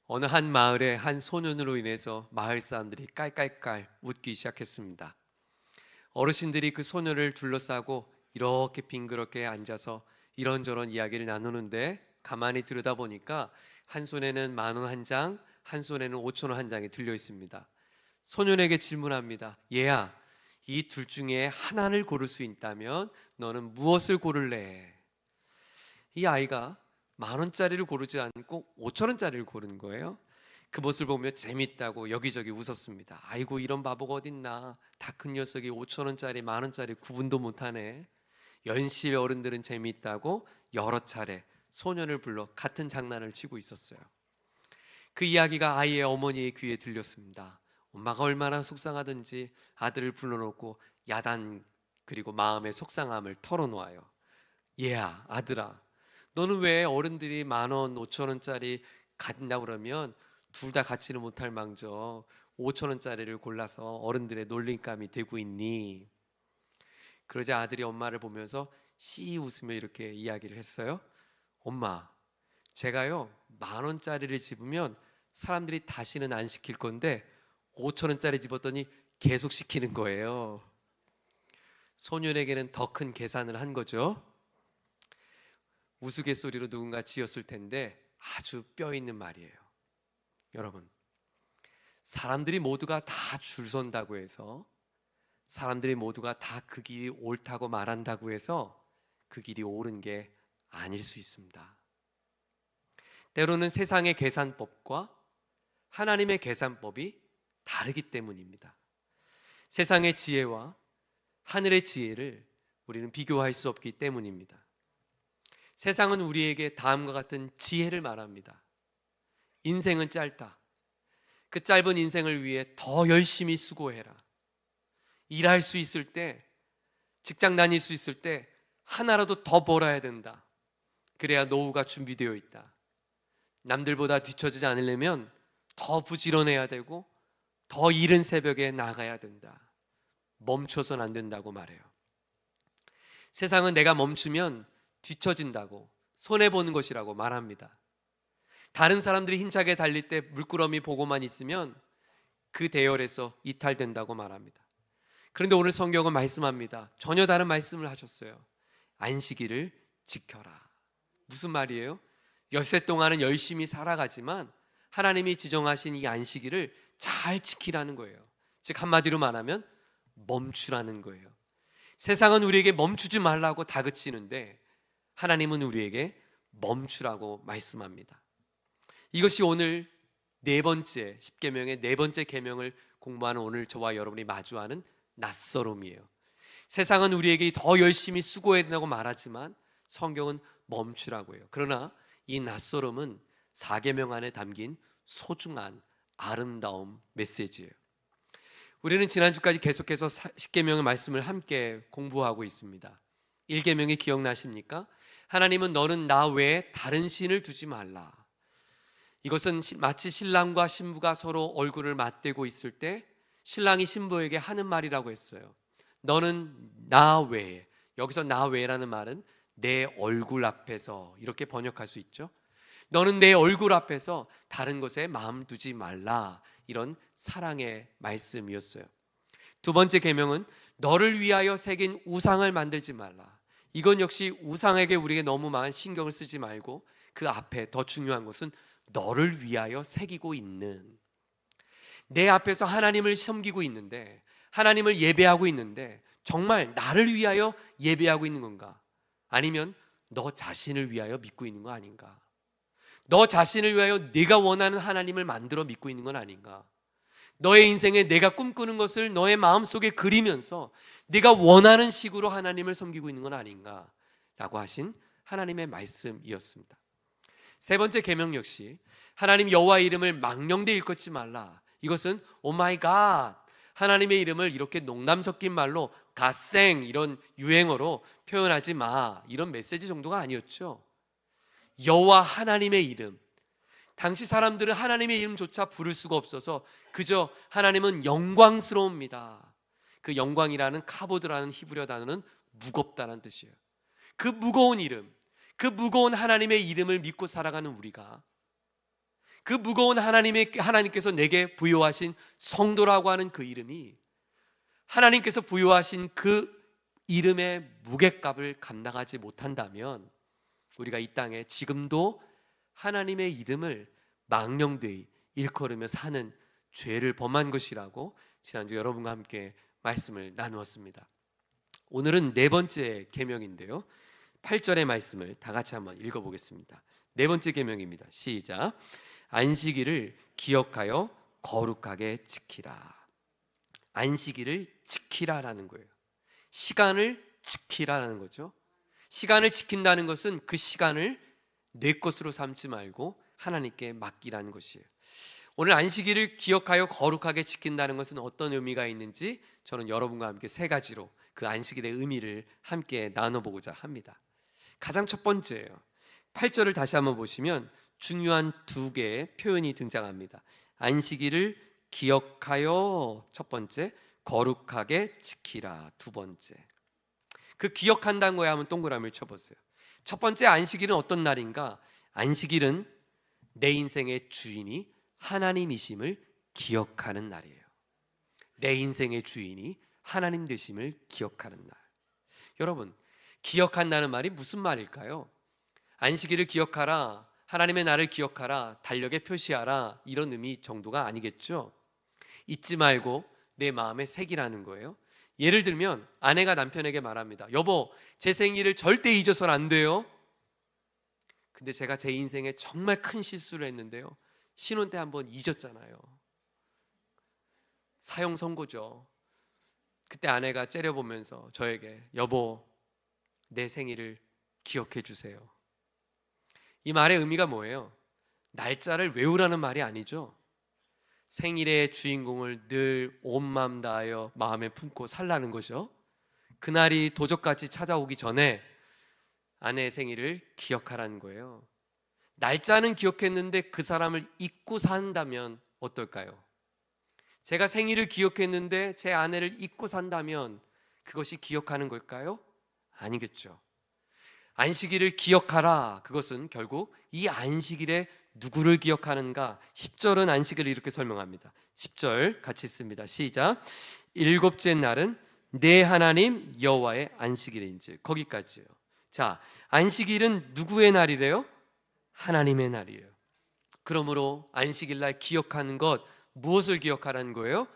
어느 한 마을에 한 소년으로 인해서 마을 사람들이 깔깔깔 웃기 시작했습니다. 어르신들이 그 소년을 둘러싸고 이렇게 빙그렇게 앉아서 이런저런 이야기를 나누는데 가만히 들여다보니까 한 손에는 10,000원 한 장, 한 손에는 5,000원 한 장이 들려 있습니다. 소년에게 질문합니다. 얘야, 이 둘 중에 하나를 고를 수 있다면 너는 무엇을 고를래? 이 아이가 10,000원짜리를 고르지 않고 5,000원짜리를 고른 거예요. 그 모습을 보며 재밌다고 여기저기 웃었습니다. 아이고, 이런 바보가 어딨나. 다 큰 녀석이 5,000원짜리 10,000원짜리 구분도 못하네. 연실 어른들은 재미있다고 여러 차례 소년을 불러 같은 장난을 치고 있었어요. 그 이야기가 아이의 어머니의 귀에 들렸습니다. 엄마가 얼마나 속상하든지 아들을 불러놓고 야단 그리고 마음의 속상함을 털어놓아요. 얘야, 아들아, 너는 왜 어른들이 10,000원, 5,000원짜리 갖는다 그러면 둘 다 갖지는 못할 망정 5,000원짜리를 골라서 어른들의 놀림감이 되고 있니? 그러자 아들이 엄마를 보면서 씨 웃으며 이렇게 이야기를 했어요. 엄마, 제가요 10,000원짜리를 집으면 사람들이 다시는 안 시킬 건데 5,000원짜리 집었더니 계속 시키는 거예요. 소년에게는 더 큰 계산을 한 거죠. 우스갯소리로 누군가 지었을 텐데 아주 뼈 있는 말이에요. 여러분, 사람들이 모두가 다 줄 선다고 해서, 사람들이 모두가 다 그 길이 옳다고 말한다고 해서 그 길이 옳은 게 아닐 수 있습니다. 때로는 세상의 계산법과 하나님의 계산법이 다르기 때문입니다. 세상의 지혜와 하늘의 지혜를 우리는 비교할 수 없기 때문입니다. 세상은 우리에게 다음과 같은 지혜를 말합니다. 인생은 짧다. 그 짧은 인생을 위해 더 열심히 수고해라. 일할 수 있을 때, 직장 다닐 수 있을 때 하나라도 더 벌어야 된다. 그래야 노후가 준비되어 있다. 남들보다 뒤처지지 않으려면 더 부지런해야 되고 더 이른 새벽에 나가야 된다. 멈춰서는 안 된다고 말해요. 세상은 내가 멈추면 뒤처진다고, 손해보는 것이라고 말합니다. 다른 사람들이 힘차게 달릴 때 물끄러미 보고만 있으면 그 대열에서 이탈된다고 말합니다. 그런데 오늘 성경은 말씀합니다. 전혀 다른 말씀을 하셨어요. 안식일을 지켜라. 무슨 말이에요? 엿새 동안은 열심히 살아가지만 하나님이 지정하신 이 안식일을 잘 지키라는 거예요. 즉 한마디로 말하면 멈추라는 거예요. 세상은 우리에게 멈추지 말라고 다그치는데 하나님은 우리에게 멈추라고 말씀합니다. 이것이 오늘 네 번째 십계명의 네 번째 계명을 공부하는 오늘 저와 여러분이 마주하는 낯설음이에요. 세상은 우리에게 더 열심히 수고해야 된다고 말하지만 성경은 멈추라고 해요. 그러나 이 낯설음은 4계명 안에 담긴 소중한 아름다움 메시지예요. 우리는 지난주까지 계속해서 10계명의 말씀을 함께 공부하고 있습니다. 1계명이 기억나십니까? 하나님은 너는 나 외에 다른 신을 두지 말라. 이것은 마치 신랑과 신부가 서로 얼굴을 맞대고 있을 때 신랑이 신부에게 하는 말이라고 했어요. 너는 나 외에, 여기서 나 외라는 말은 내 얼굴 앞에서 이렇게 번역할 수 있죠. 너는 내 얼굴 앞에서 다른 것에 마음 두지 말라. 이런 사랑의 말씀이었어요. 두 번째 계명은 너를 위하여 새긴 우상을 만들지 말라. 이건 역시 우상에게 우리에게 너무 많은 신경을 쓰지 말고 그 앞에 더 중요한 것은 너를 위하여 새기고 있는, 내 앞에서 하나님을 섬기고 있는데, 하나님을 예배하고 있는데 정말 나를 위하여 예배하고 있는 건가? 아니면 너 자신을 위하여 믿고 있는 거 아닌가? 너 자신을 위하여 네가 원하는 하나님을 만들어 믿고 있는 건 아닌가? 너의 인생에 내가 꿈꾸는 것을 너의 마음속에 그리면서 네가 원하는 식으로 하나님을 섬기고 있는 건 아닌가? 라고 하신 하나님의 말씀이었습니다. 세 번째 계명 역시 하나님 여호와의 이름을 망령되 일컫지 말라. 이것은 오 마이 갓, 하나님의 이름을 이렇게 농담 섞인 말로 갓생 이런 유행어로 표현하지 마, 이런 메시지 정도가 아니었죠. 여호와 하나님의 이름, 당시 사람들은 하나님의 이름조차 부를 수가 없어서 그저 하나님은 영광스러웁니다. 그 영광이라는 카보드라는 히브리어 단어는 무겁다는 뜻이에요. 그 무거운 이름, 그 무거운 하나님의 이름을 믿고 살아가는 우리가 그 무거운 하나님께서 내게 부여하신 성도라고 하는 그 이름이 하나님께서 부여하신 그 이름의 무게값을 감당하지 못한다면 우리가 이 땅에 지금도 하나님의 이름을 망령되이 일컬으며 사는 죄를 범한 것이라고 지난주 여러분과 함께 말씀을 나누었습니다. 오늘은 네 번째 계명인데요, 8절의 말씀을 다 같이 한번 읽어보겠습니다. 네 번째 계명입니다. 시작. 안식일을 기억하여 거룩하게 지키라. 안식일을 지키라라는 거예요. 시간을 지키라라는 거죠. 시간을 지킨다는 것은 그 시간을 내 것으로 삼지 말고 하나님께 맡기라는 것이에요. 오늘 안식일을 기억하여 거룩하게 지킨다는 것은 어떤 의미가 있는지 저는 여러분과 함께 세 가지로 그 안식일의 의미를 함께 나눠보고자 합니다. 가장 첫 번째예요. 8절을 다시 한번 보시면 중요한 두 개의 표현이 등장합니다. 안식일을 기억하여 첫 번째, 거룩하게 지키라 두 번째. 그 기억한다는 거에 한번 동그라미를 쳐보세요. 첫 번째, 안식일은 어떤 날인가? 안식일은 내 인생의 주인이 하나님이심을 기억하는 날이에요. 내 인생의 주인이 하나님 되심을 기억하는 날. 여러분, 기억한다는 말이 무슨 말일까요? 안식일을 기억하라, 하나님의 날을 기억하라, 달력에 표시하라, 이런 의미 정도가 아니겠죠. 잊지 말고 내 마음에 새기라는 거예요. 예를 들면 아내가 남편에게 말합니다. 여보, 제 생일을 절대 잊어서는 안 돼요. 근데 제가 제 인생에 정말 큰 실수를 했는데요, 신혼 때 한번 잊었잖아요. 사형 선고죠. 그때 아내가 째려보면서 저에게, 여보, 내 생일을 기억해 주세요. 이 말의 의미가 뭐예요? 날짜를 외우라는 말이 아니죠. 생일의 주인공을 늘 온 마음 다하여 마음에 품고 살라는 거죠. 그날이 도적같이 찾아오기 전에 아내의 생일을 기억하라는 거예요. 날짜는 기억했는데 그 사람을 잊고 산다면 어떨까요? 제가 생일을 기억했는데 제 아내를 잊고 산다면 그것이 기억하는 걸까요? 아니겠죠. 안식일을 기억하라, 그것은 결국 이 안식일에 누구를 기억하는가? 10절은 안식일을 이렇게 설명합니다. 10절 같이 읽습니다. 시작. 일곱째 날은 내 하나님 여호와의 안식일인지, 거기까지요. 자, 안식일은 누구의 날이래요? 하나님의 날이에요. 그러므로 안식일 날 기억하는 것, 무엇을 기억하라는 거예요?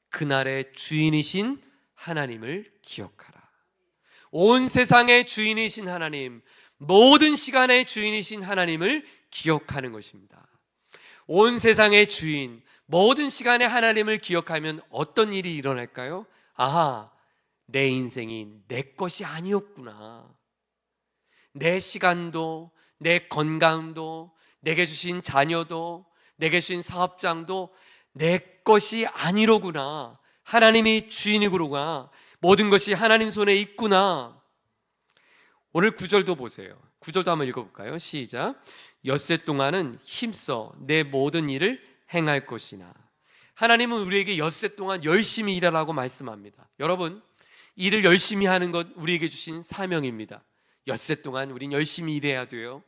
그날의 주인이신 하나님을 기억하라. 온 세상의 주인이신 하나님, 모든 시간의 주인이신 하나님을 기억하는 것입니다. 온 세상의 주인, 모든 시간의 하나님을 기억하면 어떤 일이 일어날까요? 아하, 내 인생이 내 것이 아니었구나. 내 시간도, 내 건강도, 내게 주신 자녀도, 내게 주신 사업장도 내 것이 아니로구나. 하나님이 주인이구나. 모든 것이 하나님 손에 있구나. 오늘 9절도 보세요. 9절도 한번 읽어볼까요? 시작. 엿새 동안은 힘써 내 모든 일을 행할 것이나. 하나님은 우리에게 엿새 동안 열심히 일하라고 말씀합니다. 여러분, 일을 열심히 하는 것 우리에게 주신 사명입니다. 엿새 동안 우린 열심히 일해야 돼요.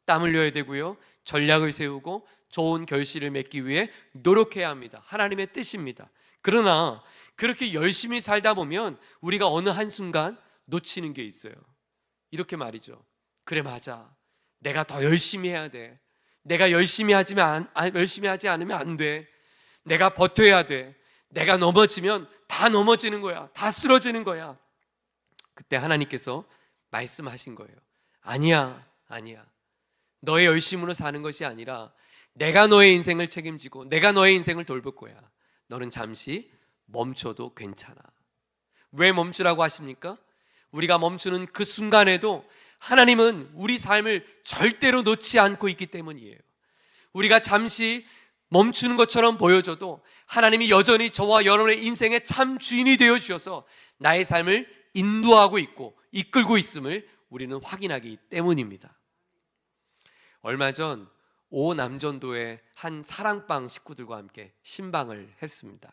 땀 흘려야 되고요, 전략을 세우고 좋은 결실을 맺기 위해 노력해야 합니다. 하나님의 뜻입니다. 그러나 그렇게 열심히 살다 보면 우리가 어느 한순간 놓치는 게 있어요. 이렇게 말이죠. 그래, 맞아, 내가 더 열심히 해야 돼. 내가 열심히 하지 않으면 안 돼. 내가 버텨야 돼. 내가 넘어지면 다 넘어지는 거야. 다 쓰러지는 거야. 그때 하나님께서 말씀하신 거예요. 아니야. 너의 열심으로 사는 것이 아니라 내가 너의 인생을 책임지고 내가 너의 인생을 돌볼 거야. 너는 잠시 멈춰도 괜찮아. 왜 멈추라고 하십니까? 우리가 멈추는 그 순간에도 하나님은 우리 삶을 절대로 놓지 않고 있기 때문이에요. 우리가 잠시 멈추는 것처럼 보여져도 하나님이 여전히 저와 여러분의 인생의 참 주인이 되어 주셔서 나의 삶을 인도하고 있고 이끌고 있음을 우리는 확인하기 때문입니다. 얼마 전 오남전도의 한 사랑방 식구들과 함께 신방을 했습니다.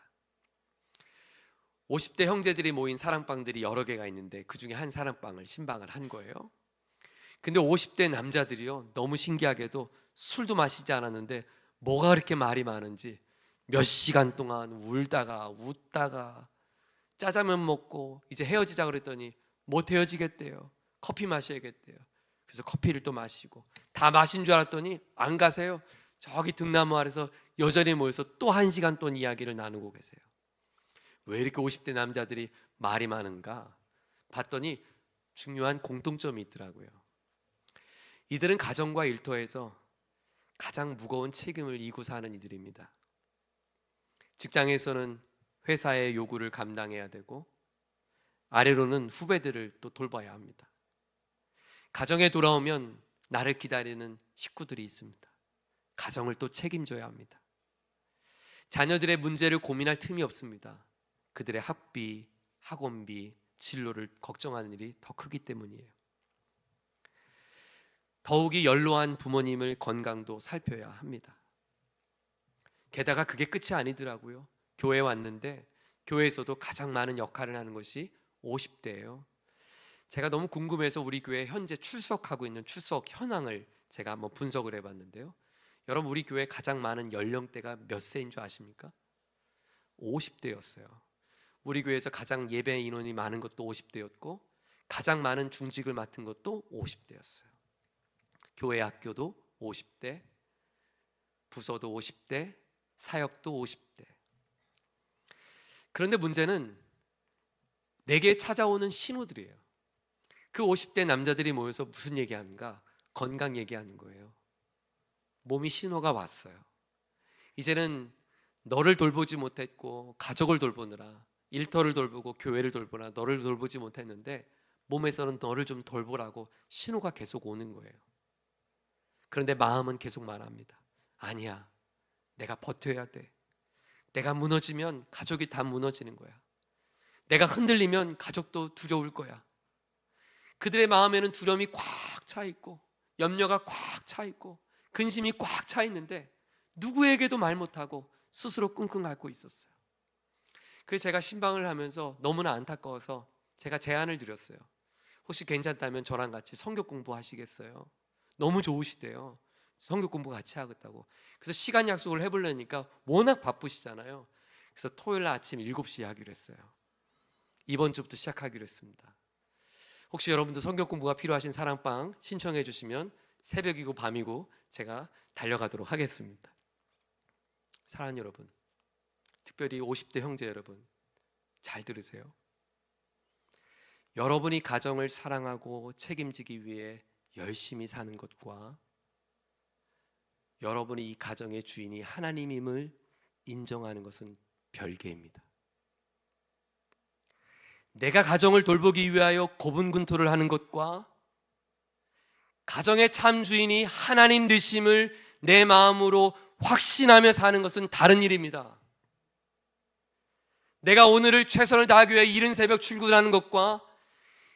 50대 형제들이 모인 사랑방들이 여러 개가 있는데 그 중에 한 사랑방을 신방을 한 거예요. 근데 50대 남자들이요, 너무 신기하게도 술도 마시지 않았는데 뭐가 그렇게 말이 많은지 몇 시간 동안 울다가 웃다가 짜장면 먹고 이제 헤어지자 그랬더니 못 헤어지겠대요. 커피 마셔야겠대요. 그래서 커피를 또 마시고, 다 마신 줄 알았더니 안 가세요. 저기 등나무 아래서 여전히 모여서 또 1시간 또 이야기를 나누고 계세요. 왜 이렇게 50대 남자들이 말이 많은가 봤더니 중요한 공통점이 있더라고요. 이들은 가정과 일터에서 가장 무거운 책임을 이고 사는 이들입니다. 직장에서는 회사의 요구를 감당해야 되고, 아래로는 후배들을 또 돌봐야 합니다. 가정에 돌아오면 나를 기다리는 식구들이 있습니다. 가정을 또 책임져야 합니다. 자녀들의 문제를 고민할 틈이 없습니다. 그들의 학비, 학원비, 진로를 걱정하는 일이 더 크기 때문이에요. 더욱이 연로한 부모님을 건강도 살펴야 합니다. 게다가 그게 끝이 아니더라고요. 교회에 왔는데 교회에서도 가장 많은 역할을 하는 것이 50대예요. 제가 너무 궁금해서 우리 교회 현재 출석하고 있는 출석 현황을 제가 한번 분석을 해봤는데요. 여러분, 우리 교회 가장 많은 연령대가 몇 세인 줄 아십니까? 50대였어요. 우리 교회에서 가장 예배 인원이 많은 것도 50대였고, 가장 많은 중직을 맡은 것도 50대였어요. 교회 학교도 50대, 부서도 50대, 사역도 50대. 그런데 문제는 내게 찾아오는 신호들이에요. 그 50대 남자들이 모여서 무슨 얘기하는가? 건강 얘기하는 거예요. 몸이 신호가 왔어요. 이제는 너를 돌보지 못했고, 가족을 돌보느라, 일터를 돌보고 교회를 돌보느라 너를 돌보지 못했는데 몸에서는 너를 좀 돌보라고 신호가 계속 오는 거예요. 그런데 마음은 계속 말합니다. 아니야, 내가 버텨야 돼. 내가 무너지면 가족이 다 무너지는 거야. 내가 흔들리면 가족도 두려울 거야. 그들의 마음에는 두려움이 꽉 차 있고, 염려가 꽉 차 있고, 근심이 꽉 차 있는데 누구에게도 말 못하고 스스로 끙끙 앓고 있었어요. 그래서 제가 신방을 하면서 너무나 안타까워서 제가 제안을 드렸어요. 혹시 괜찮다면 저랑 같이 성경 공부하시겠어요? 너무 좋으시대요. 성경 공부 같이 하겠다고. 그래서 시간 약속을 해보려니까 워낙 바쁘시잖아요. 그래서 토요일 날 아침 7시에 하기로 했어요. 이번 주부터 시작하기로 했습니다. 혹시 여러분도 성경 공부가 필요하신 사랑방 신청해 주시면 새벽이고 밤이고 제가 달려가도록 하겠습니다. 사랑하는 여러분, 특별히 50대 형제 여러분, 잘 들으세요. 여러분이 가정을 사랑하고 책임지기 위해 열심히 사는 것과 여러분이 이 가정의 주인이 하나님임을 인정하는 것은 별개입니다. 내가 가정을 돌보기 위하여 고분군토를 하는 것과 가정의 참 주인이 하나님 되심을 내 마음으로 확신하며 사는 것은 다른 일입니다. 내가 오늘을 최선을 다하기 위해 이른 새벽 출근하는 것과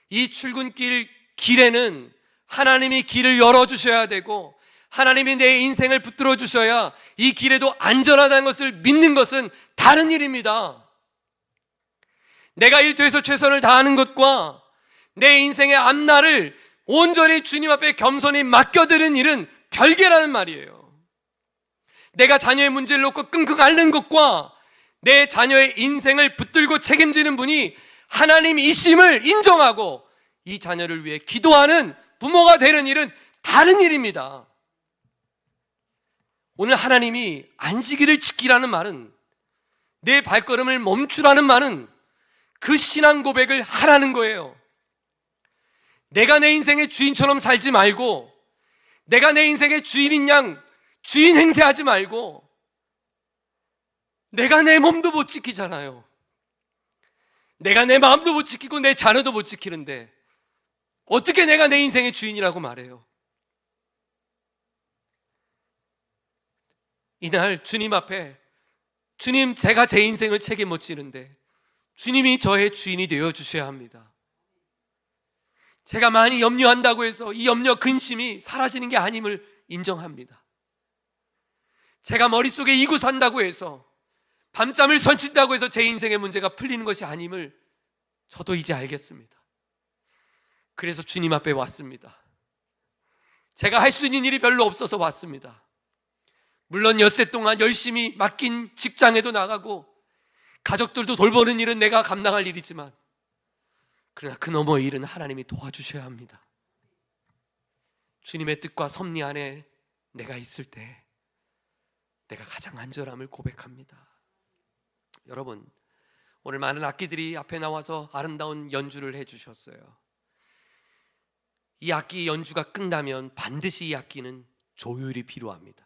이 출근길 길에는 하나님이 길을 열어주셔야 되고, 하나님이 내 인생을 붙들어 주셔야 이 길에도 안전하다는 것을 믿는 것은 다른 일입니다. 내가 일터에서 최선을 다하는 것과 내 인생의 앞날을 온전히 주님 앞에 겸손히 맡겨드리는 일은 별개라는 말이에요. 내가 자녀의 문제를 놓고 끙끙 앓는 것과 내 자녀의 인생을 붙들고 책임지는 분이 하나님이심을 인정하고 이 자녀를 위해 기도하는 부모가 되는 일은 다른 일입니다. 오늘 하나님이 안식일을 지키라는 말은, 내 발걸음을 멈추라는 말은 그 신앙 고백을 하라는 거예요. 내가 내 인생의 주인처럼 살지 말고, 내가 내 인생의 주인인 양 주인 행세하지 말고, 내가 내 몸도 못 지키잖아요. 내가 내 마음도 못 지키고 내 자녀도 못 지키는데 어떻게 내가 내 인생의 주인이라고 말해요? 이날 주님 앞에, 주님, 제가 제 인생을 책임 못 지는데 주님이 저의 주인이 되어 주셔야 합니다. 제가 많이 염려한다고 해서 이 염려 근심이 사라지는 게 아님을 인정합니다. 제가 머릿속에 이고 산다고 해서, 밤잠을 설친다고 해서 제 인생의 문제가 풀리는 것이 아님을 저도 이제 알겠습니다. 그래서 주님 앞에 왔습니다. 제가 할 수 있는 일이 별로 없어서 왔습니다. 물론 엿새 동안 열심히 맡긴 직장에도 나가고 가족들도 돌보는 일은 내가 감당할 일이지만, 그러나 그 너머의 일은 하나님이 도와주셔야 합니다. 주님의 뜻과 섭리 안에 내가 있을 때 내가 가장 안전함을 고백합니다. 여러분, 오늘 많은 악기들이 앞에 나와서 아름다운 연주를 해주셨어요. 이 악기 연주가 끝나면 반드시 이 악기는 조율이 필요합니다.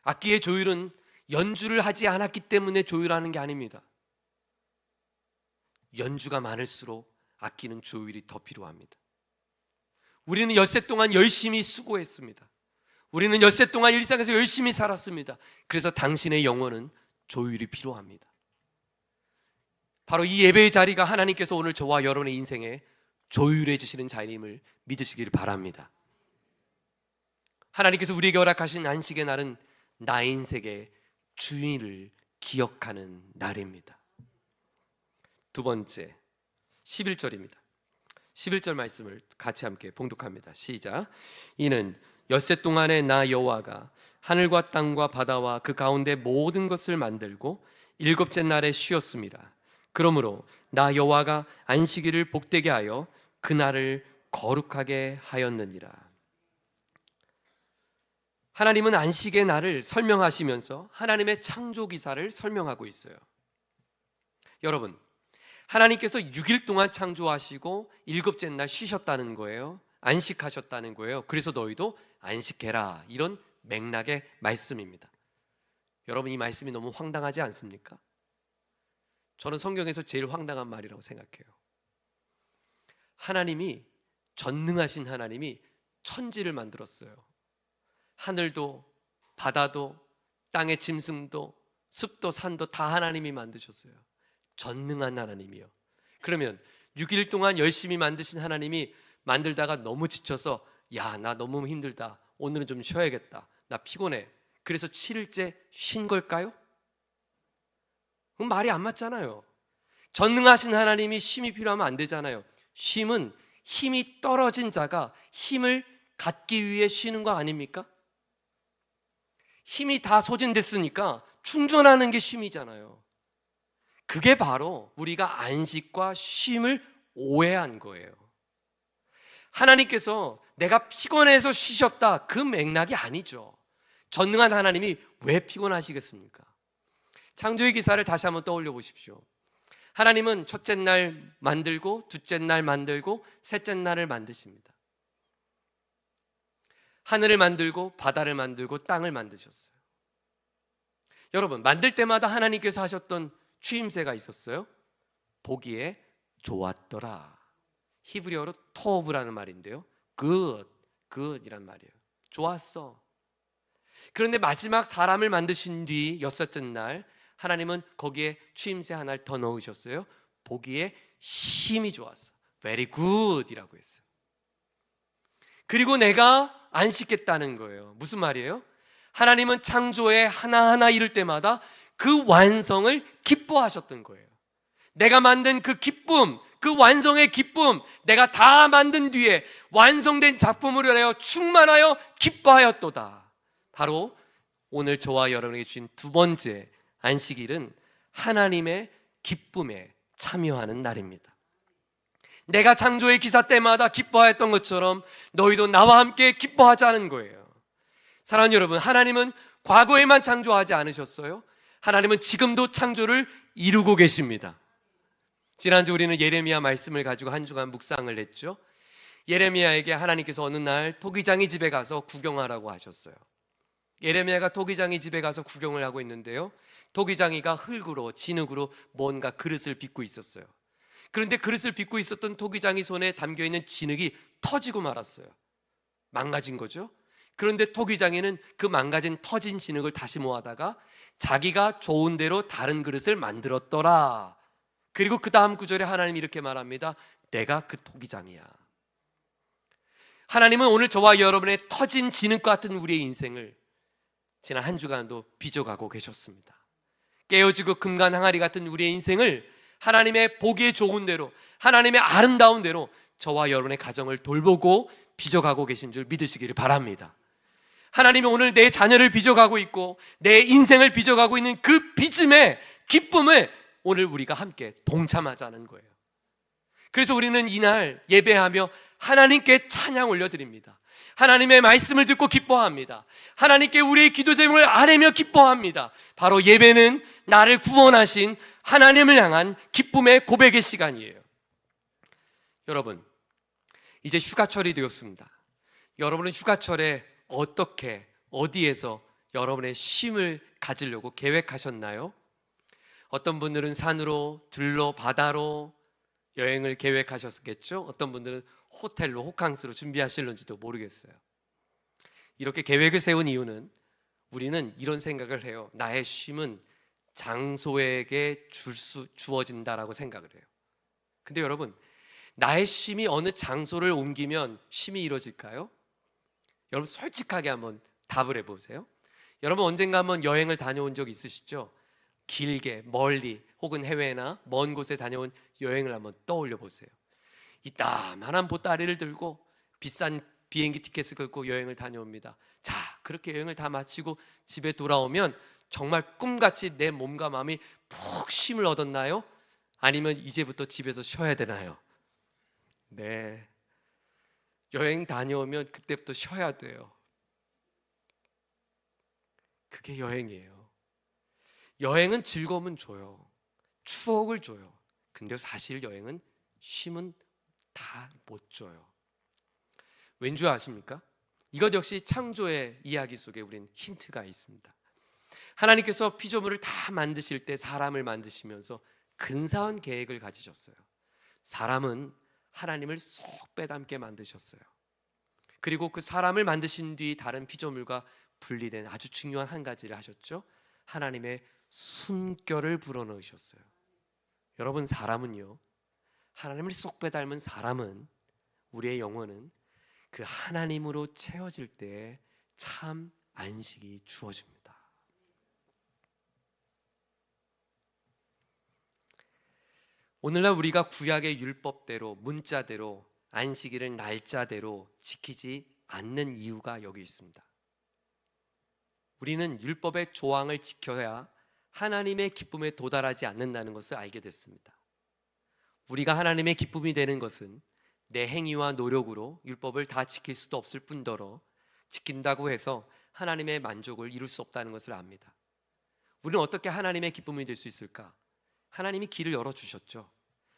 악기의 조율은 연주를 하지 않았기 때문에 조율하는 게 아닙니다. 연주가 많을수록 악기는 조율이 더 필요합니다. 우리는 엿새 동안 열심히 수고했습니다. 우리는 엿새 동안 일상에서 열심히 살았습니다. 그래서 당신의 영혼은 조율이 필요합니다. 바로 이 예배의 자리가 하나님께서 오늘 저와 여러분의 인생에 조율해 주시는 자리임을 믿으시기를 바랍니다. 하나님께서 우리에게 허락하신 안식의 날은 나 인생의 주인을 기억하는 날입니다. 두 번째, 11절입니다. 11절 말씀을 같이 함께 봉독합니다. 시작. 이는 엿새 동안에 나 여호와가 하늘과 땅과 바다와 그 가운데 모든 것을 만들고 일곱째 날에 쉬었습니다. 그러므로 나 여호와가 안식일을 복되게 하여 그날을 거룩하게 하였느니라. 하나님은 안식의 날을 설명하시면서 하나님의 창조 기사를 설명하고 있어요. 여러분, 하나님께서 6일 동안 창조하시고 일곱째 날 쉬셨다는 거예요. 안식하셨다는 거예요. 그래서 너희도 안식해라, 이런 맥락의 말씀입니다. 여러분, 이 말씀이 너무 황당하지 않습니까? 저는 성경에서 제일 황당한 말이라고 생각해요. 하나님이, 전능하신 하나님이 천지를 만들었어요. 하늘도 바다도 땅의 짐승도 숲도 산도 다 하나님이 만드셨어요. 전능한 하나님이요. 그러면 6일 동안 열심히 만드신 하나님이 만들다가 너무 지쳐서, 야, 나 너무 힘들다, 오늘은 좀 쉬어야겠다, 나 피곤해, 그래서 7일째 쉰 걸까요? 그건 말이 안 맞잖아요. 전능하신 하나님이 쉼이 필요하면 안 되잖아요. 쉼은 힘이 떨어진 자가 힘을 갖기 위해 쉬는 거 아닙니까? 힘이 다 소진됐으니까 충전하는 게 쉼이잖아요. 그게 바로 우리가 안식과 쉼을 오해한 거예요. 하나님께서 내가 피곤해서 쉬셨다, 그 맥락이 아니죠. 전능한 하나님이 왜 피곤하시겠습니까? 창조의 기사를 다시 한번 떠올려 보십시오. 하나님은 첫째 날 만들고 둘째 날 만들고 셋째 날을 만드십니다. 하늘을 만들고 바다를 만들고 땅을 만드셨어요. 여러분, 만들 때마다 하나님께서 하셨던 추임새가 있었어요. 보기에 좋았더라. 히브리어로 토브라는 말인데요, good 이란 말이에요. 좋았어. 그런데 마지막 사람을 만드신 뒤 여섯째 날 하나님은 거기에 추임새 하나를 더 넣으셨어요. 보기에 심히 좋았어. very good 이라고 했어요. 그리고 내가 안식했다는 거예요. 무슨 말이에요? 하나님은 창조에 하나하나 이룰 때마다 그 완성을 기뻐하셨던 거예요. 내가 만든 그 기쁨, 그 완성의 기쁨, 내가 다 만든 뒤에 완성된 작품으로 하여 충만하여 기뻐하였도다. 바로 오늘 저와 여러분에게 주신 두 번째 안식일은 하나님의 기쁨에 참여하는 날입니다. 내가 창조의 기사 때마다 기뻐하였던 것처럼 너희도 나와 함께 기뻐하자는 거예요. 사랑하는 여러분, 하나님은 과거에만 창조하지 않으셨어요. 하나님은 지금도 창조를 이루고 계십니다. 지난주 우리는 예레미야 말씀을 가지고 한 주간 묵상을 했죠. 예레미야에게 하나님께서 어느 날 토기장이 집에 가서 구경하라고 하셨어요. 예레미야가 토기장이 집에 가서 구경을 하고 있는데요, 토기장이가 흙으로 진흙으로 뭔가 그릇을 빚고 있었어요. 그런데 그릇을 빚고 있었던 토기장이 손에 담겨있는 진흙이 터지고 말았어요. 망가진 거죠. 그런데 토기장이는 그 망가진 터진 진흙을 다시 모아다가 자기가 좋은 대로 다른 그릇을 만들었더라. 그리고 그 다음 구절에 하나님이 이렇게 말합니다. 내가 그 토기장이야. 하나님은 오늘 저와 여러분의 터진 진흙 같은 우리의 인생을 지난 한 주간도 빚어가고 계셨습니다. 깨어지고 금간 항아리 같은 우리의 인생을 하나님의 보기에 좋은 대로, 하나님의 아름다운 대로 저와 여러분의 가정을 돌보고 빚어가고 계신 줄 믿으시기를 바랍니다. 하나님이 오늘 내 자녀를 빚어가고 있고 내 인생을 빚어가고 있는 그 빚음의 기쁨을 오늘 우리가 함께 동참하자는 거예요. 그래서 우리는 이날 예배하며 하나님께 찬양 올려드립니다. 하나님의 말씀을 듣고 기뻐합니다. 하나님께 우리의 기도 제목을 아뢰며 기뻐합니다. 바로 예배는 나를 구원하신 하나님을 향한 기쁨의 고백의 시간이에요. 여러분, 이제 휴가철이 되었습니다. 여러분은 휴가철에 어떻게, 어디에서 여러분의 쉼을 가지려고 계획하셨나요? 어떤 분들은 산으로, 들로, 바다로 여행을 계획하셨겠죠? 어떤 분들은 호텔로, 호캉스로 준비하실는지도 모르겠어요. 이렇게 계획을 세운 이유는 우리는 이런 생각을 해요. 나의 쉼은 장소에게 주어진다라고 생각을 해요. 근데 여러분, 나의 쉼이 어느 장소를 옮기면 쉼이 이루어질까요? 여러분 솔직하게 한번 답을 해보세요. 여러분 언젠가 한번 여행을 다녀온 적 있으시죠? 길게, 멀리 혹은 해외나 먼 곳에 다녀온 여행을 한번 떠올려 보세요. 이따만한 보따리를 들고 비싼 비행기 티켓을 끊고 여행을 다녀옵니다. 자, 그렇게 여행을 다 마치고 집에 돌아오면 정말 꿈같이 내 몸과 마음이 푹 쉼을 얻었나요? 아니면 이제부터 집에서 쉬어야 되나요? 네, 여행 다녀오면 그때부터 쉬어야 돼요. 그게 여행이에요. 여행은 즐거움은 줘요. 추억을 줘요. 근데 사실 여행은 쉼은 다 못 줘요. 왠 줄 아십니까? 이것 역시 창조의 이야기 속에 우린 힌트가 있습니다. 하나님께서 피조물을 다 만드실 때 사람을 만드시면서 근사한 계획을 가지셨어요. 사람은 하나님을 쏙 빼닮게 만드셨어요. 그리고 그 사람을 만드신 뒤 다른 피조물과 분리된 아주 중요한 한 가지를 하셨죠. 하나님의 숨결을 불어넣으셨어요. 여러분, 사람은요, 하나님을 쏙 빼닮은 사람은, 우리의 영혼은 그 하나님으로 채워질 때 참 안식이 주어집니다. 오늘날 우리가 구약의 율법대로, 문자대로, 안식일을 날짜대로 지키지 않는 이유가 여기 있습니다. 우리는 율법의 조항을 지켜야 하나님의 기쁨에 도달하지 않는다는 것을 알게 됐습니다. 우리가 하나님의 기쁨이 되는 것은 내 행위와 노력으로 율법을 다 지킬 수도 없을 뿐더러 지킨다고 해서 하나님의 만족을 이룰 수 없다는 것을 압니다. 우리는 어떻게 하나님의 기쁨이 될 수 있을까? 하나님이 길을 열어주셨죠.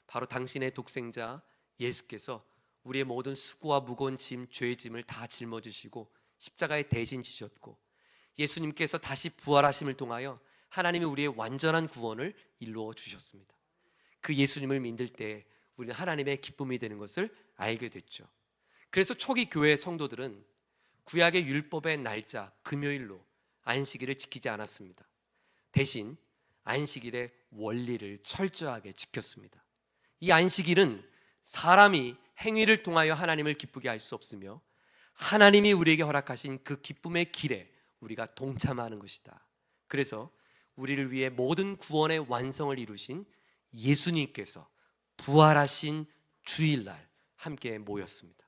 바로 당신의 독생자 예수께서 우리의 모든 수고와 무거운 짐, 죄의 짐을 다 짊어지시고 십자가에 대신 지셨고, 예수님께서 다시 부활하심을 통하여 하나님이 우리의 완전한 구원을 이루어 주셨습니다. 그 예수님을 믿을 때 우리는 하나님의 기쁨이 되는 것을 알게 됐죠. 그래서 초기 교회 성도들은 구약의 율법의 날짜 금요일로 안식일을 지키지 않았습니다. 대신 안식일의 원리를 철저하게 지켰습니다. 이 안식일은 사람이 행위를 통하여 하나님을 기쁘게 할 수 없으며 하나님이 우리에게 허락하신 그 기쁨의 길에 우리가 동참하는 것이다. 그래서 우리를 위해 모든 구원의 완성을 이루신 예수님께서 부활하신 주일날 함께 모였습니다.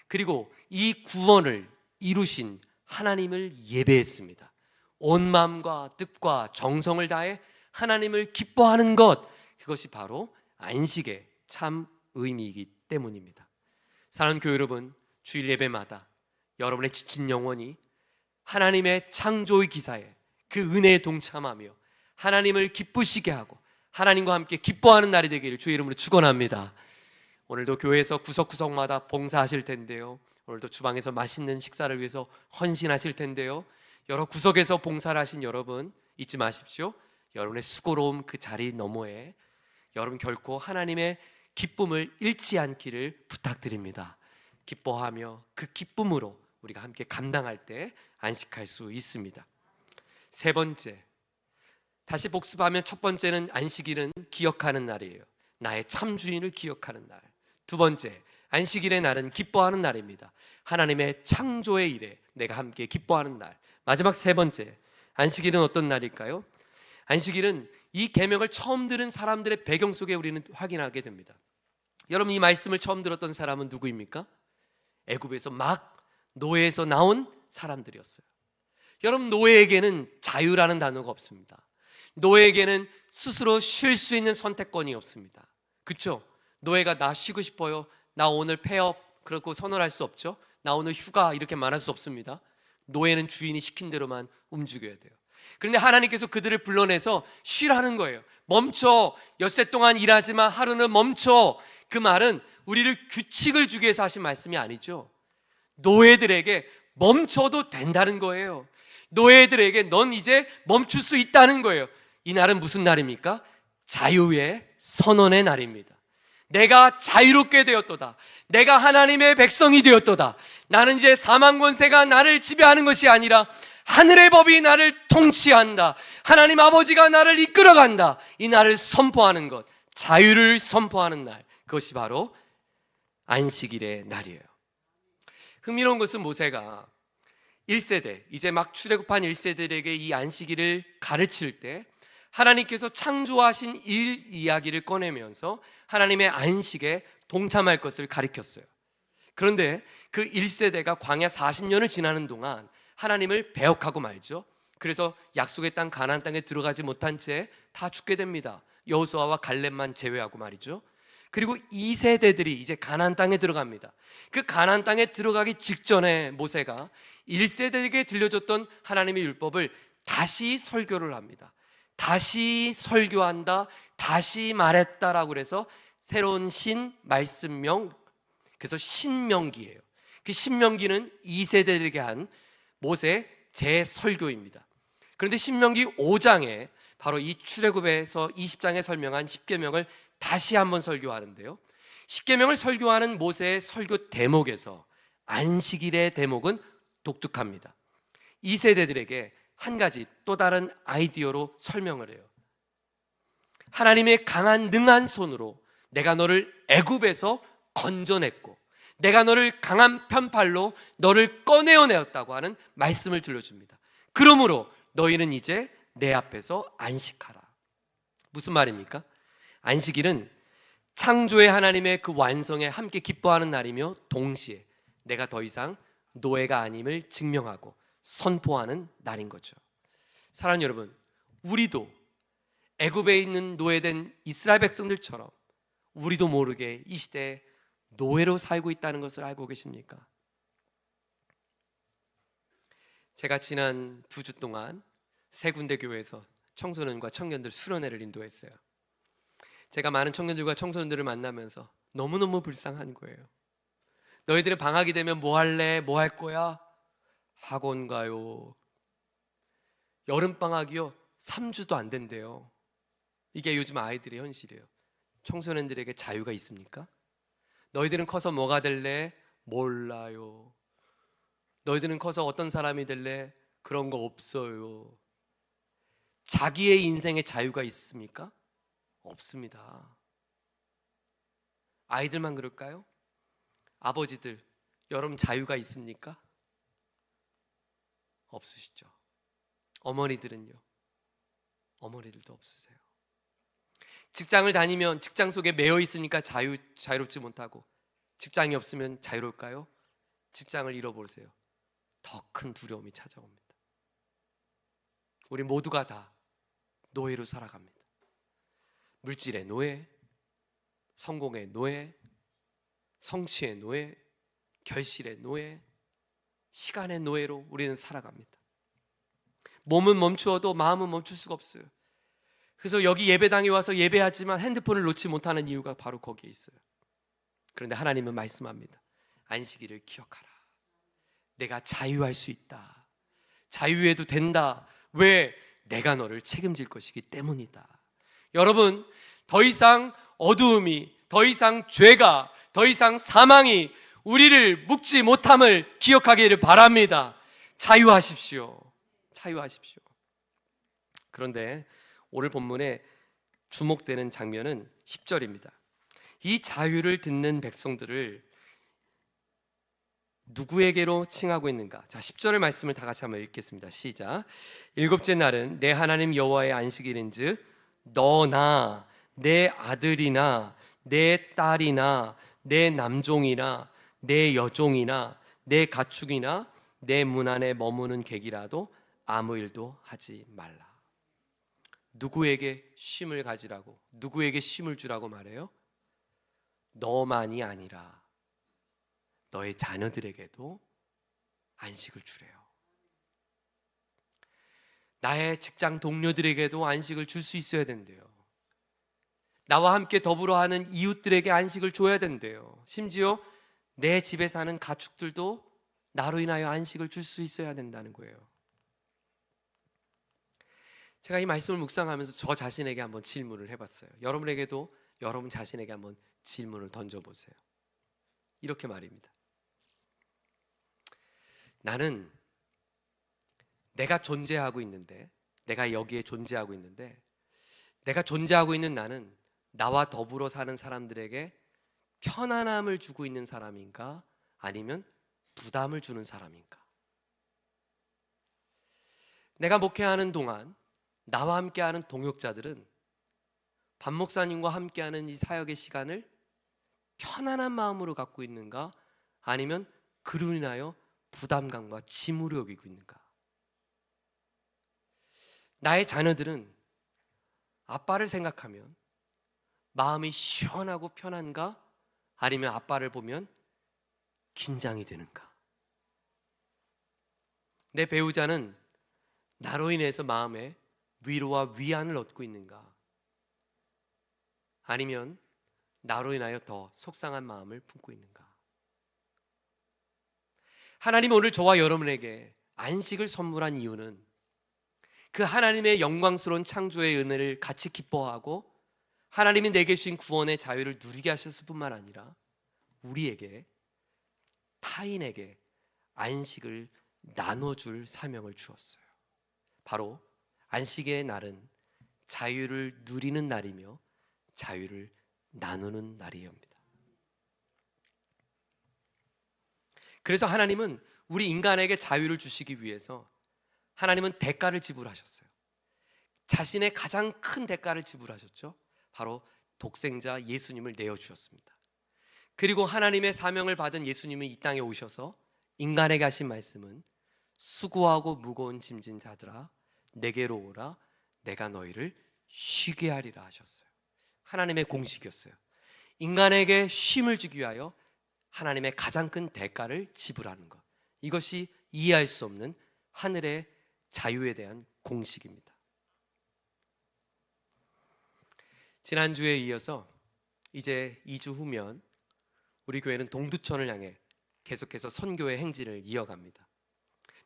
그리고 이 구원을 이루신 하나님을 예배했습니다. 온 마음과 뜻과 정성을 다해 하나님을 기뻐하는 것, 그것이 바로 안식의 참 의미이기 때문입니다. 사랑하는 교회 여러분, 주일 예배마다 여러분의 지친 영혼이 하나님의 창조의 기사에 그 은혜에 동참하며 하나님을 기쁘시게 하고 하나님과 함께 기뻐하는 날이 되기를 주의 이름으로 축원합니다. 오늘도 교회에서 구석구석마다 봉사하실 텐데요, 오늘도 주방에서 맛있는 식사를 위해서 헌신하실 텐데요, 여러 구석에서 봉사를 하신 여러분 잊지 마십시오. 여러분의 수고로움 그 자리 너머에 여러분 결코 하나님의 기쁨을 잃지 않기를 부탁드립니다. 기뻐하며 그 기쁨으로 우리가 함께 감당할 때 안식할 수 있습니다. 세 번째, 다시 복습하면 첫 번째는 안식일은 기억하는 날이에요. 나의 참 주인을 기억하는 날. 두 번째, 안식일의 날은 기뻐하는 날입니다. 하나님의 창조의 일에 내가 함께 기뻐하는 날. 마지막 세 번째, 안식일은 어떤 날일까요? 안식일은 이 계명을 처음 들은 사람들의 배경 속에 우리는 확인하게 됩니다. 여러분, 이 말씀을 처음 들었던 사람은 누구입니까? 애굽에서 막 노예에서 나온 사람들이었어요. 여러분, 노예에게는 자유라는 단어가 없습니다. 노예에게는 스스로 쉴 수 있는 선택권이 없습니다. 그렇죠? 노예가 나 쉬고 싶어요, 나 오늘 폐업, 그렇고 선언할 수 없죠. 나 오늘 휴가, 이렇게 말할 수 없습니다. 노예는 주인이 시킨 대로만 움직여야 돼요. 그런데 하나님께서 그들을 불러내서 쉬라는 거예요. 멈춰, 엿새 동안 일하지만 하루는 멈춰. 그 말은 우리를 규칙을 주기 위해서 하신 말씀이 아니죠. 노예들에게 멈춰도 된다는 거예요. 노예들에게 넌 이제 멈출 수 있다는 거예요. 이 날은 무슨 날입니까? 자유의 선언의 날입니다. 내가 자유롭게 되었도다. 내가 하나님의 백성이 되었도다. 나는 이제 사망 권세가 나를 지배하는 것이 아니라 하늘의 법이 나를 통치한다. 하나님 아버지가 나를 이끌어간다. 이 날을 선포하는 것, 자유를 선포하는 날, 그것이 바로 안식일의 날이에요. 흥미로운 것은 모세가 1세대, 이제 막 출애굽한 1세대들에게 이 안식일을 가르칠 때 하나님께서 창조하신 일 이야기를 꺼내면서 하나님의 안식에 동참할 것을 가르쳤어요. 그런데 그 1세대가 광야 40년을 지나는 동안 하나님을 배역하고 말죠. 그래서 약속의 땅 가나안 땅에 들어가지 못한 채 다 죽게 됩니다. 여호수아와 갈렙만 제외하고 말이죠. 그리고 2세대들이 이제 가나안 땅에 들어갑니다. 그 가나안 땅에 들어가기 직전에 모세가 1세대에게 들려줬던 하나님의 율법을 다시 설교를 합니다. 다시 설교한다, 다시 말했다라고 그래서 새로운 말씀명, 그래서 신명기예요. 그 신명기는 2세대에게 한 모세 재설교입니다. 그런데 신명기 5장에 바로 이 출애굽에서 20장에 설명한 십계명을 다시 한번 설교하는데요, 십계명을 설교하는 모세의 설교 대목에서 안식일의 대목은 독특합니다. 2세대들에게 한 가지 또 다른 아이디어로 설명을 해요. 하나님의 강한 능한 손으로 내가 너를 애굽에서 건져냈고 내가 너를 강한 편팔로 너를 꺼내어내었다고 하는 말씀을 들려줍니다. 그러므로 너희는 이제 내 앞에서 안식하라. 무슨 말입니까? 안식일은 창조의 하나님의 그 완성에 함께 기뻐하는 날이며 동시에 내가 더 이상 노예가 아님을 증명하고 선포하는 날인 거죠. 사랑하는 여러분, 우리도 애굽에 있는 노예된 이스라엘 백성들처럼 우리도 모르게 이 시대에 노예로 살고 있다는 것을 알고 계십니까? 제가 지난 2주 동안 세 군데 교회에서 청소년과 청년들 수련회를 인도했어요. 제가 많은 청년들과 청소년들을 만나면서 너무너무 불쌍한 거예요. 너희들은 방학이 되면 뭐 할래? 뭐 할 거야? 학원 가요. 여름방학이요 3주도 안 된대요. 이게 요즘 아이들의 현실이에요. 청소년들에게 자유가 있습니까? 너희들은 커서 뭐가 될래? 몰라요. 너희들은 커서 어떤 사람이 될래? 그런 거 없어요. 자기의 인생에 자유가 있습니까? 없습니다. 아이들만 그럴까요? 아버지들, 여러분 자유가 있습니까? 없으시죠. 어머니들은요? 어머니들도 없으세요. 직장을 다니면 직장 속에 매여 있으니까 자유롭지 못하고, 직장이 없으면 자유로울까요? 직장을 잃어보세요. 더 큰 두려움이 찾아옵니다. 우리 모두가 다 노예로 살아갑니다. 물질의 노예, 성공의 노예, 성취의 노예, 결실의 노예, 시간의 노예로 우리는 살아갑니다. 몸은 멈추어도 마음은 멈출 수가 없어요. 그래서 여기 예배당에 와서 예배하지만 핸드폰을 놓지 못하는 이유가 바로 거기에 있어요. 그런데 하나님은 말씀합니다. 안식일을 기억하라. 내가 자유할 수 있다. 자유해도 된다. 왜? 내가 너를 책임질 것이기 때문이다. 여러분, 더 이상 어두움이, 더 이상 죄가, 더 이상 사망이 우리를 묶지 못함을 기억하기를 바랍니다. 자유하십시오. 자유하십시오. 그런데 오늘 본문에 주목되는 장면은 10절입니다. 이 자유를 듣는 백성들을 누구에게로 칭하고 있는가? 자, 10절의 말씀을 다 같이 한번 읽겠습니다. 시작. 일곱째 날은 내 하나님 여호와의 안식일인즉 너나 내 아들이나 내 딸이나 내 남종이나 내 여종이나 내 가축이나 내 문 안에 머무는 객이라도 아무 일도 하지 말라. 누구에게 쉼을 가지라고, 누구에게 쉼을 주라고 말해요? 너만이 아니라 너의 자녀들에게도 안식을 주래요. 나의 직장 동료들에게도 안식을 줄 수 있어야 된대요. 나와 함께 더불어 하는 이웃들에게 안식을 줘야 된대요. 심지어 내 집에 사는 가축들도 나로 인하여 안식을 줄 수 있어야 된다는 거예요. 제가 이 말씀을 묵상하면서 저 자신에게 한번 질문을 해봤어요. 여러분에게도 여러분 자신에게 한번 질문을 던져보세요. 이렇게 말입니다. 나는 내가 존재하고 있는데, 내가 여기에 존재하고 있는데, 내가 존재하고 있는 나는 나와 더불어 사는 사람들에게 편안함을 주고 있는 사람인가, 아니면 부담을 주는 사람인가? 내가 목회하는 동안 나와 함께하는 동역자들은 반 목사님과 함께하는 이 사역의 시간을 편안한 마음으로 갖고 있는가, 아니면 그로 인하여 부담감과 짐으로 여기고 있는가? 나의 자녀들은 아빠를 생각하면 마음이 시원하고 편한가, 아니면 아빠를 보면 긴장이 되는가? 내 배우자는 나로 인해서 마음에 위로와 위안을 얻고 있는가, 아니면 나로 인하여 더 속상한 마음을 품고 있는가? 하나님 오늘 저와 여러분에게 안식을 선물한 이유는 그 하나님의 영광스러운 창조의 은혜를 같이 기뻐하고 하나님이 내게 주신 구원의 자유를 누리게 하셨을 뿐만 아니라 우리에게, 타인에게 안식을 나눠줄 사명을 주었어요. 바로 안식의 날은 자유를 누리는 날이며 자유를 나누는 날이옵니다. 그래서 하나님은 우리 인간에게 자유를 주시기 위해서 하나님은 대가를 지불하셨어요. 자신의 가장 큰 대가를 지불하셨죠. 바로 독생자 예수님을 내어주셨습니다. 그리고 하나님의 사명을 받은 예수님이 이 땅에 오셔서 인간에게 하신 말씀은 수고하고 무거운 짐진 자들아 내게로 오라, 내가 너희를 쉬게 하리라 하셨어요. 하나님의 공식이었어요. 인간에게 쉼을 주기 위하여 하나님의 가장 큰 대가를 지불하는 것, 이것이 이해할 수 없는 하늘의 자유에 대한 공식입니다. 지난주에 이어서 이제 2주 후면 우리 교회는 동두천을 향해 계속해서 선교의 행진을 이어갑니다.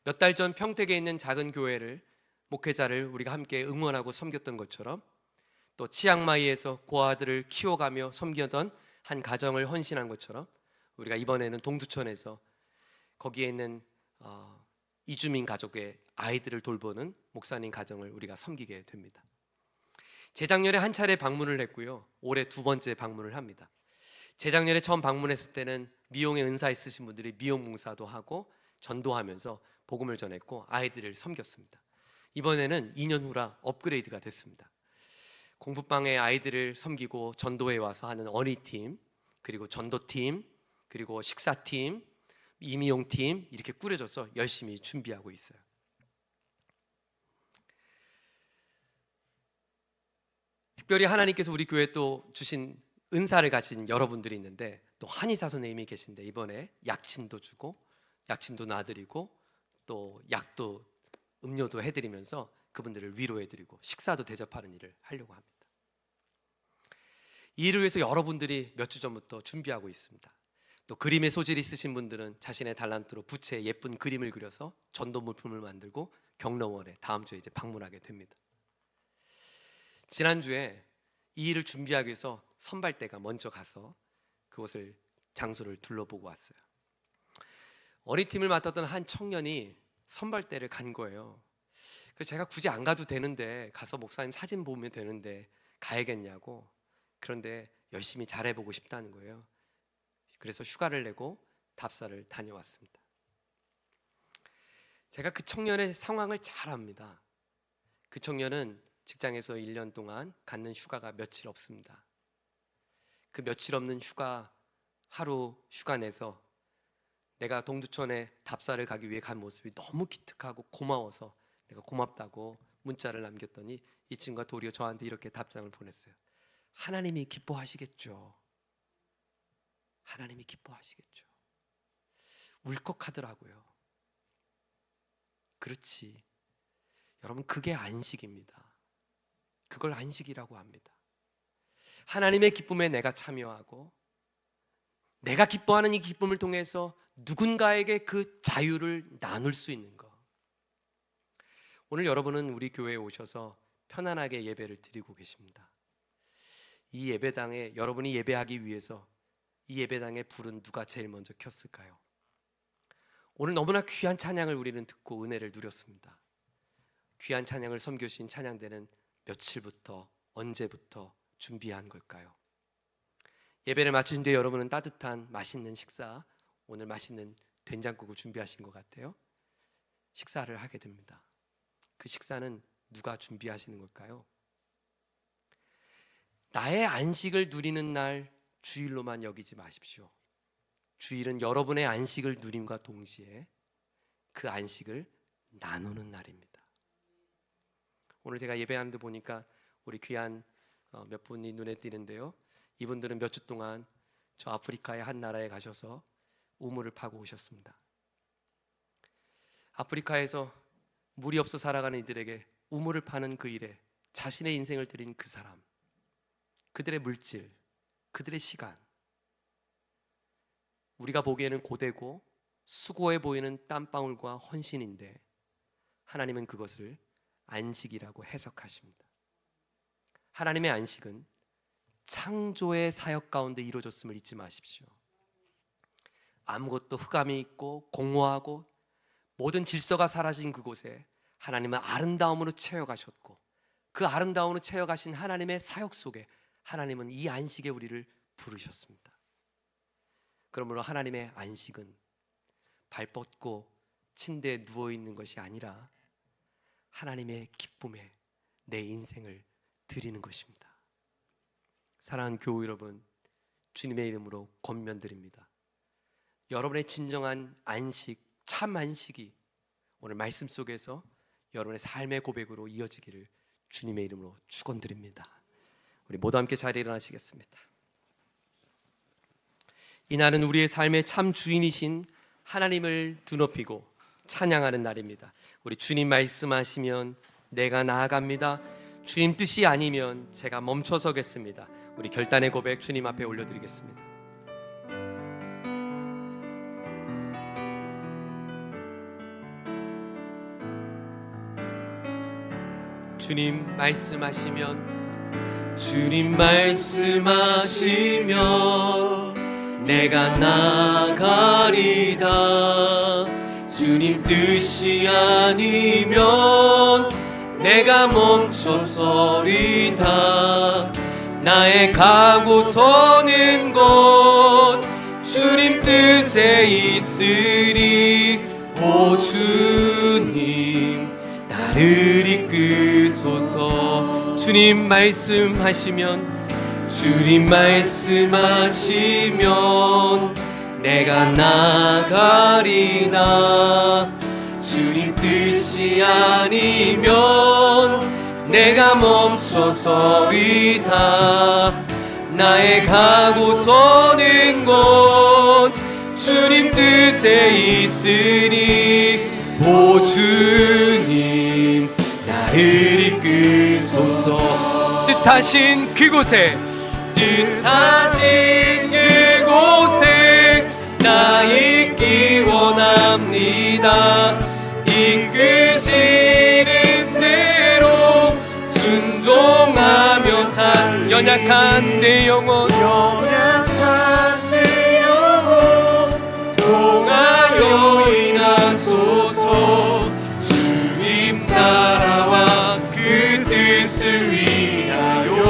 몇 달 전 평택에 있는 작은 교회를, 목회자를 우리가 함께 응원하고 섬겼던 것처럼, 또 치앙마이에서 고아들을 키워가며 섬기던 한 가정을 헌신한 것처럼, 우리가 이번에는 동두천에서 거기에 있는 이주민 가족의 아이들을 돌보는 목사님 가정을 우리가 섬기게 됩니다. 재작년에 한 차례 방문을 했고요, 올해 두 번째 방문을 합니다. 재작년에 처음 방문했을 때는 미용에 은사 있으신 분들이 미용 봉사도 하고 전도하면서 복음을 전했고 아이들을 섬겼습니다. 이번에는 2년 후라 업그레이드가 됐습니다. 공부방에 아이들을 섬기고 전도에 와서 하는 어린이팀, 그리고 전도팀, 그리고 식사팀, 이미용팀 이렇게 꾸려져서 열심히 준비하고 있어요. 특별히 하나님께서 우리 교회에 또 주신 은사를 가진 여러분들이 있는데, 또 한의사 선생님이 계신데 이번에 약침도 주고 약침도 놔드리고 또 약도 음료도 해드리면서 그분들을 위로해드리고 식사도 대접하는 일을 하려고 합니다. 이 일을 위해서 여러분들이 몇 주 전부터 준비하고 있습니다. 또 그림의 소질이 있으신 분들은 자신의 달란트로 붓에 예쁜 그림을 그려서 전도 물품을 만들고 경로원에 다음 주에 이제 방문하게 됩니다. 지난주에 이 일을 준비하기 위해서 선발대가 먼저 가서 그곳을, 장소를 둘러보고 왔어요. 어린이팀을 맡았던 한 청년이 선발대를 간 거예요. 그래서 제가 굳이 안 가도 되는데, 가서 목사님 사진 보면 되는데 가야겠냐고. 그런데 열심히 잘해보고 싶다는 거예요. 그래서 휴가를 내고 답사를 다녀왔습니다. 제가 그 청년의 상황을 잘 압니다. 그 청년은 직장에서 1년 동안 갖는 휴가가 며칠 없습니다. 그 며칠 없는 휴가, 하루 휴가 내서 내가 동두천에 답사를 가기 위해 간 모습이 너무 기특하고 고마워서 내가 고맙다고 문자를 남겼더니 이 친구가 도리어 저한테 이렇게 답장을 보냈어요. 하나님이 기뻐하시겠죠. 하나님이 기뻐하시겠죠. 울컥하더라고요. 그렇지. 여러분, 그게 안식입니다. 그걸 안식이라고 합니다. 하나님의 기쁨에 내가 참여하고 내가 기뻐하는 이 기쁨을 통해서 누군가에게 그 자유를 나눌 수 있는 것. 오늘 여러분은 우리 교회에 오셔서 편안하게 예배를 드리고 계십니다. 이 예배당에 여러분이 예배하기 위해서 이 예배당에 불은 누가 제일 먼저 켰을까요? 오늘 너무나 귀한 찬양을 우리는 듣고 은혜를 누렸습니다. 귀한 찬양을 섬겨주신 찬양대는 며칠부터 언제부터 준비한 걸까요? 예배를 마치신 뒤에 여러분은 따뜻한 맛있는 식사, 오늘 맛있는 된장국을 준비하신 것 같아요. 식사를 하게 됩니다. 그 식사는 누가 준비하시는 걸까요? 나의 안식을 누리는 날 주일로만 여기지 마십시오. 주일은 여러분의 안식을 누림과 동시에 그 안식을 나누는 날입니다. 오늘 제가 예배하는데 보니까 우리 귀한 몇 분이 눈에 띄는데요. 이분들은 몇 주 동안 저 아프리카의 한 나라에 가셔서 우물을 파고 오셨습니다. 아프리카에서 물이 없어 살아가는 이들에게 우물을 파는 그 일에 자신의 인생을 드린 그 사람, 그들의 물질, 그들의 시간, 우리가 보기에는 고되고 수고해 보이는 땀방울과 헌신인데 하나님은 그것을 안식이라고 해석하십니다. 하나님의 안식은 창조의 사역 가운데 이루어졌음을 잊지 마십시오. 아무것도 흑암이 있고 공허하고 모든 질서가 사라진 그곳에 하나님은 아름다움으로 채워가셨고 그 아름다움으로 채워가신 하나님의 사역 속에 하나님은 이 안식에 우리를 부르셨습니다. 그러므로 하나님의 안식은 발 뻗고 침대에 누워있는 것이 아니라 하나님의 기쁨에 내 인생을 드리는 것입니다. 사랑하는 교우 여러분, 주님의 이름으로 권면드립니다. 여러분의 진정한 안식, 참 안식이 오늘 말씀 속에서 여러분의 삶의 고백으로 이어지기를 주님의 이름으로 축원드립니다. 우리 모두 함께 자리에 일어나시겠습니다. 이날은 우리의 삶의 참 주인이신 하나님을 드높이고 찬양하는 날입니다. 우리 주님 말씀하시면 내가 나아갑니다. 주님 뜻이 아니면 제가 멈춰서겠습니다. 우리 결단의 고백 주님 앞에 올려드리겠습니다. 주님 말씀하시면 주님 말씀하시면 내가 나가리다. 주님 뜻이 아니면 내가 멈춰서리다. 나의 가고 서는 곳 주님 뜻에 있으리. 오 주님 나를 이끄소서. 주님 말씀하시면 주님 말씀하시면 내가 나가리다. 주님 뜻이 아니면 내가 멈춰서리다. 나의 가고 서는 곳 주님 뜻에 있으리. 오 주님 나를 이끄소서. 뜻하신 그곳에 뜻하신 그곳에 나 있기 원합니다. 이끄시는 대로 순종하며 살 연약한 내 영혼 통하여 인하소서. 주님 나라와 그 뜻을 위하여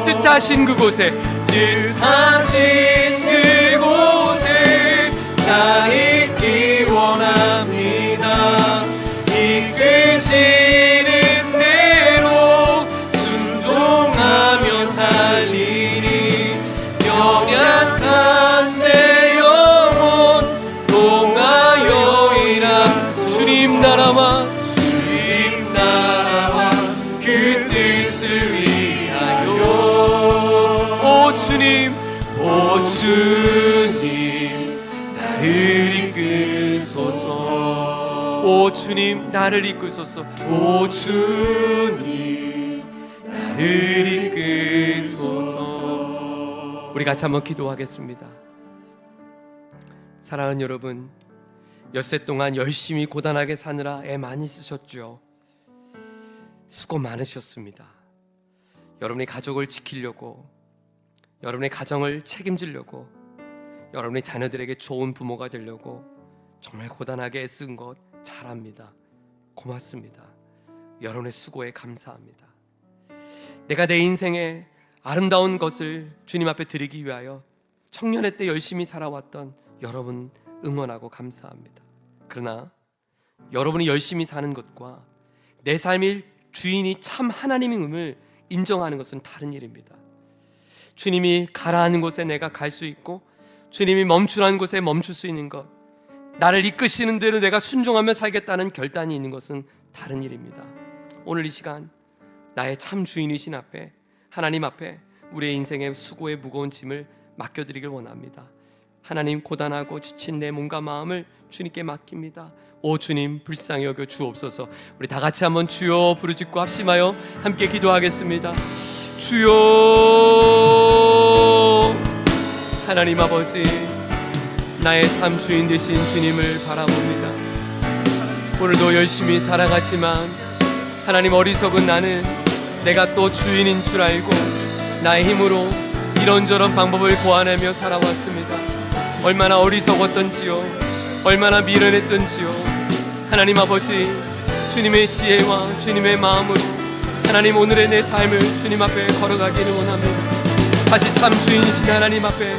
뜻하신 그곳에 뜻하신 그곳에 나 있기 원합니다. 이끄시는 대로 순종하며 살리니 연약한 내 영혼 통하여 일하소서. 주님 나라와 주님 나를 이끄소서. 오 주님 나를 이끄소서. 오 주님 나를 이끄소서. 우리 같이 한번 기도하겠습니다. 사랑하는 여러분, 엿새 동안 열심히 고단하게 사느라 애 많이 쓰셨죠. 수고 많으셨습니다. 여러분의 가족을 지키려고, 여러분의 가정을 책임지려고, 여러분의 자녀들에게 좋은 부모가 되려고 정말 고단하게 애쓴 것 잘 압니다. 고맙습니다. 여러분의 수고에 감사합니다. 내가 내 인생에 아름다운 것을 주님 앞에 드리기 위하여 청년의 때 열심히 살아왔던 여러분 응원하고 감사합니다. 그러나 여러분이 열심히 사는 것과 내 삶의 주인이 참 하나님임을 인정하는 것은 다른 일입니다. 주님이 가라 하는 곳에 내가 갈 수 있고, 주님이 멈추라는 곳에 멈출 수 있는 것, 나를 이끄시는 대로 내가 순종하며 살겠다는 결단이 있는 것은 다른 일입니다. 오늘 이 시간 나의 참 주인이신 앞에, 하나님 앞에 우리의 인생의 수고의 무거운 짐을 맡겨드리길 원합니다. 하나님, 고단하고 지친 내 몸과 마음을 주님께 맡깁니다. 오 주님, 불쌍히 여겨 주옵소서. 우리 다 같이 한번 주여 부르짖고 합심하여 함께 기도하겠습니다. 주여. 하나님 아버지, 나의 참 주인 되신 주님을 바라봅니다. 오늘도 열심히 살아가지만 하나님, 어리석은 나는 내가 또 주인인 줄 알고 나의 힘으로 이런저런 방법을 고안하며 살아왔습니다. 얼마나 어리석었던지요, 얼마나 미련했던지요. 하나님 아버지, 주님의 지혜와 주님의 마음으로 하나님, 오늘의 내 삶을 주님 앞에 걸어가기를 원합니다. 다시 참 주인이신 하나님 앞에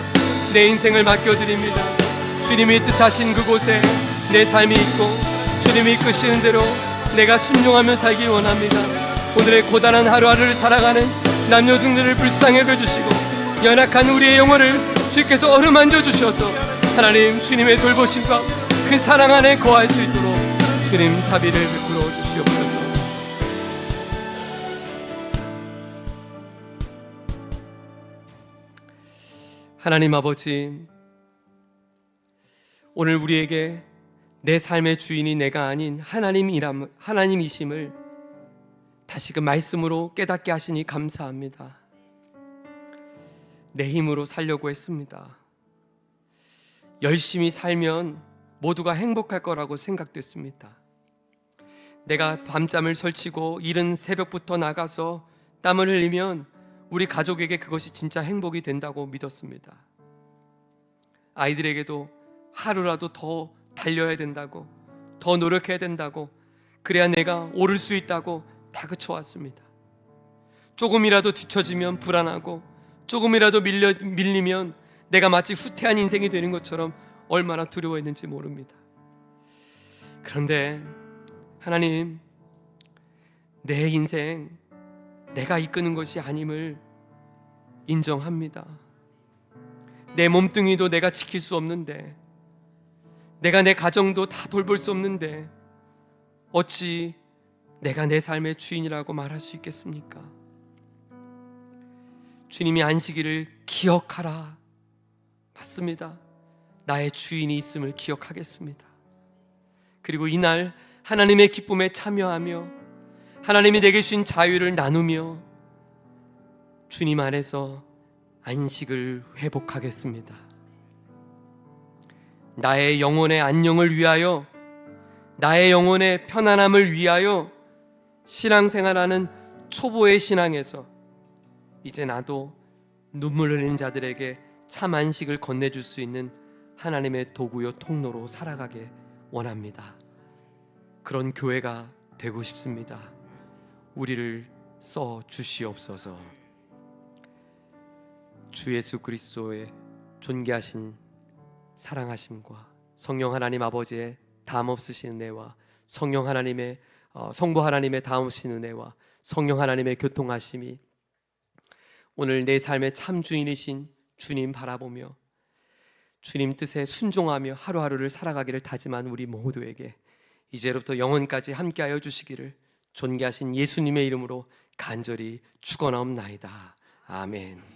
내 인생을 맡겨드립니다. 주님이 뜻하신 그곳에 내 삶이 있고, 주님이 이끄시는 대로 내가 순종하며 살기 원합니다. 오늘의 고단한 하루하루를 살아가는 남녀등들을 불쌍히 여겨주시고, 연약한 우리의 영혼을 주께서 어루만져 주셔서 하나님, 주님의 돌보심과 그 사랑 안에 거할 수 있도록 주님 자비를 베풀어 주시옵소서. 하나님 아버지, 오늘 우리에게 내 삶의 주인이 내가 아닌 하나님이심을 다시금 말씀으로 깨닫게 하시니 감사합니다. 내 힘으로 살려고 했습니다. 열심히 살면 모두가 행복할 거라고 생각됐습니다. 내가 밤잠을 설치고 이른 새벽부터 나가서 땀을 흘리면 우리 가족에게 그것이 진짜 행복이 된다고 믿었습니다. 아이들에게도 하루라도 더 달려야 된다고, 더 노력해야 된다고, 그래야 내가 오를 수 있다고 다그쳐왔습니다. 조금이라도 뒤처지면 불안하고, 조금이라도 밀리면 내가 마치 후퇴한 인생이 되는 것처럼 얼마나 두려워했는지 모릅니다. 그런데 하나님, 내 인생 내가 이끄는 것이 아님을 인정합니다. 내 몸뚱이도 내가 지킬 수 없는데, 내가 내 가정도 다 돌볼 수 없는데 어찌 내가 내 삶의 주인이라고 말할 수 있겠습니까? 주님이 안식일을 기억하라. 맞습니다. 나의 주인이 있음을 기억하겠습니다. 그리고 이날 하나님의 기쁨에 참여하며 하나님이 내게 주신 자유를 나누며 주님 안에서 안식을 회복하겠습니다. 나의 영혼의 안녕을 위하여, 나의 영혼의 편안함을 위하여 신앙생활하는 초보의 신앙에서 이제 나도 눈물 흘리는 자들에게 참 안식을 건네줄 수 있는 하나님의 도구요 통로로 살아가게 원합니다. 그런 교회가 되고 싶습니다. 우리를 써 주시옵소서. 주 예수 그리스도의 존귀하신 사랑하심과 성령 하나님 아버지의 다함없으신 은혜와 성령 하나님의 성부 하나님의 다함없으신 은혜와 성령 하나님의 교통하심이 오늘 내 삶의 참 주인이신 주님 바라보며 주님 뜻에 순종하며 하루하루를 살아가기를 다짐한 우리 모두에게 이제로부터 영원까지 함께하여 주시기를 존귀하신 예수님의 이름으로 간절히 축원하옵나이다. 아멘.